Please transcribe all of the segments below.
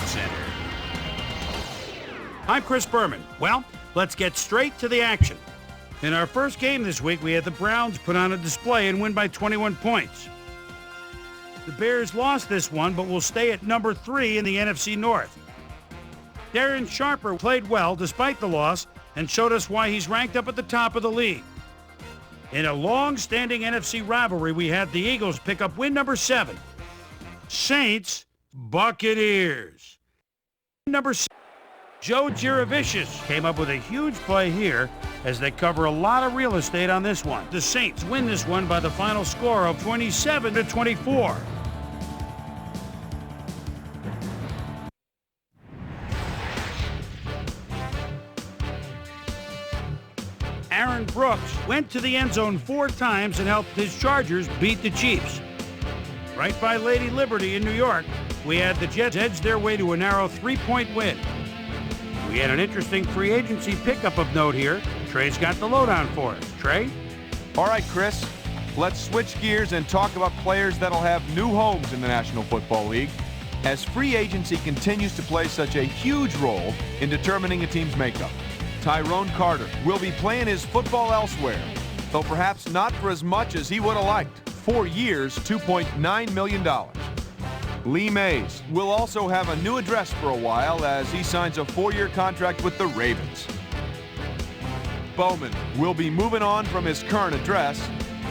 Sportscenter. I'm Chris Berman. Well, let's get straight to the action. In our first game this week, we had the Browns put on a display and win by 21 points. The Bears lost this one, but will stay at number 3 in the NFC North. Darren Sharper played well despite the loss and showed us why he's ranked up at the top of the league. In a long-standing NFC rivalry, we had the Eagles pick up win number 7. Saints, Buccaneers. Number 6, Joe Giravicius came up with a huge play here as they cover a lot of real estate on this one. The Saints win this one by the final score of 27-24. Aaron Brooks went to the end zone 4 times and helped his Chargers beat the Chiefs. Right by Lady Liberty in New York, we had the Jets edge their way to a narrow 3-point win. We had an interesting free agency pickup of note here. Trey's got the lowdown for us. Trey? All right, Chris. Let's switch gears and talk about players that'll have new homes in the National Football League, as free agency continues to play such a huge role in determining a team's makeup. Tyrone Carter will be playing his football elsewhere, though perhaps not for as much as he would have liked. 4 years, $2.9 million. Lee Mays will also have a new address for a while as he signs a 4-year contract with the Ravens. Bowman will be moving on from his current address,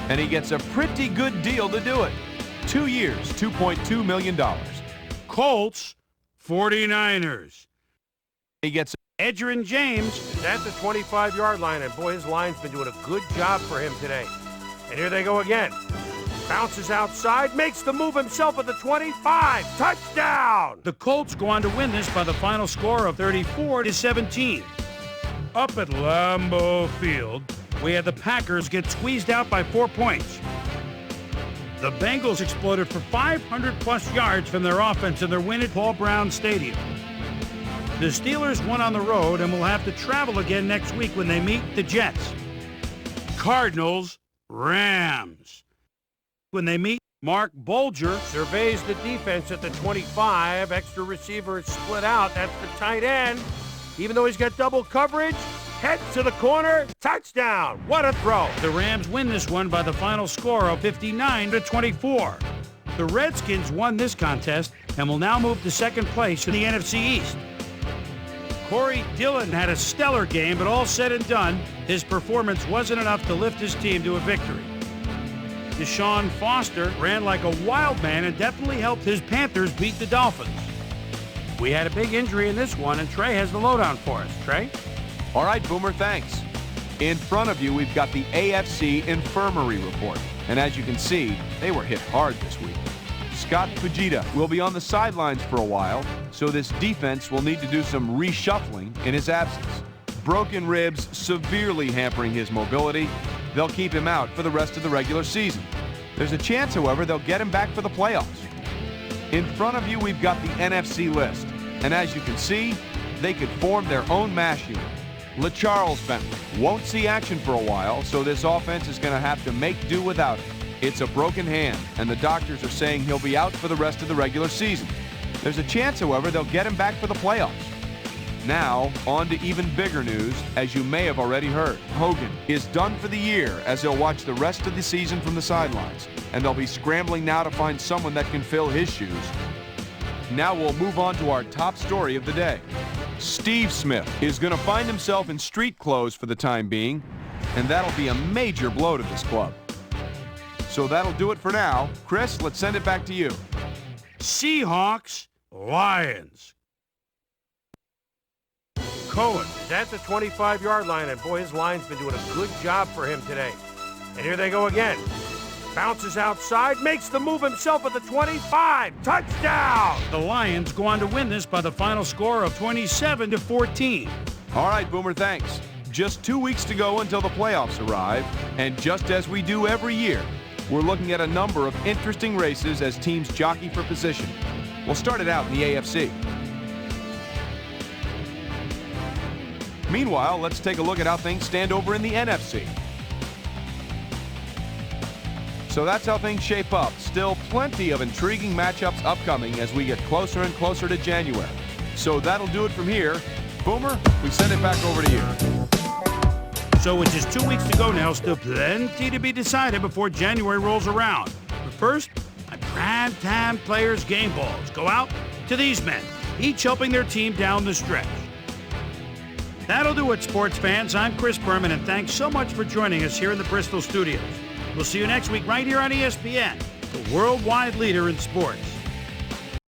and he gets a pretty good deal to do it. 2 years, $2.2 million. Colts, 49ers. He gets Edgerrin James is at the 25-yard line, and boy, his line's been doing a good job for him today. And here they go again. Bounces outside, makes the move himself at the 25. Touchdown! The Colts go on to win this by the final score of 34-17. Up at Lambeau Field, we had the Packers get squeezed out by 4 points. The Bengals exploded for 500-plus yards from their offense in their win at Paul Brown Stadium. The Steelers won on the road and will have to travel again next week when they meet the Jets. Cardinals, Rams. When they meet, Mark Bolger surveys the defense at the 25. Extra receiver is split out. That's the tight end. Even though he's got double coverage, heads to the corner, touchdown. What a throw. The Rams win this one by the final score of 59-24. The Redskins won this contest and will now move to second place in the NFC East. Corey Dillon had a stellar game, but all said and done, his performance wasn't enough to lift his team to a victory. Deshaun Foster ran like a wild man and definitely helped his Panthers beat the Dolphins. We had a big injury in this one, and Trey has the lowdown for us. Trey? All right, Boomer, thanks. In front of you, we've got the AFC Infirmary Report. And as you can see, they were hit hard this week. Scott Fujita will be on the sidelines for a while, so this defense will need to do some reshuffling in his absence. Broken ribs severely hampering his mobility. They'll keep him out for the rest of the regular season. There's a chance, however, they'll get him back for the playoffs. In front of you, we've got the NFC list. And as you can see, they could form their own mash unit. LaCharles Bentley won't see action for a while, so this offense is going to have to make do without him. It's a broken hand, and the doctors are saying he'll be out for the rest of the regular season. There's a chance, however, they'll get him back for the playoffs. Now, on to even bigger news, as you may have already heard. Hogan is done for the year, as he'll watch the rest of the season from the sidelines, and they'll be scrambling now to find someone that can fill his shoes. Now we'll move on to our top story of the day. Steve Smith is going to find himself in street clothes for the time being, and that'll be a major blow to this club. So that'll do it for now. Chris, let's send it back to you. Seahawks, Lions. Cohen is at the 25-yard line, and boy, his line's been doing a good job for him today. And here they go again. Bounces outside, makes the move himself at the 25. Touchdown! The Lions go on to win this by the final score of 27-14. All right, Boomer, thanks. Just 2 weeks to go until the playoffs arrive, and just as we do every year, we're looking at a number of interesting races as teams jockey for position. We'll start it out in the AFC. Meanwhile, let's take a look at how things stand over in the NFC. So that's how things shape up. Still plenty of intriguing matchups upcoming as we get closer and closer to January. So that'll do it from here. Boomer, we send it back over to you. So with just 2 weeks to go now, still plenty to be decided before January rolls around. But first, my prime-time players' game balls go out to these men, each helping their team down the stretch. That'll do it, sports fans. I'm Chris Berman, and thanks so much for joining us here in the Bristol studios. We'll see you next week right here on ESPN, the worldwide leader in sports.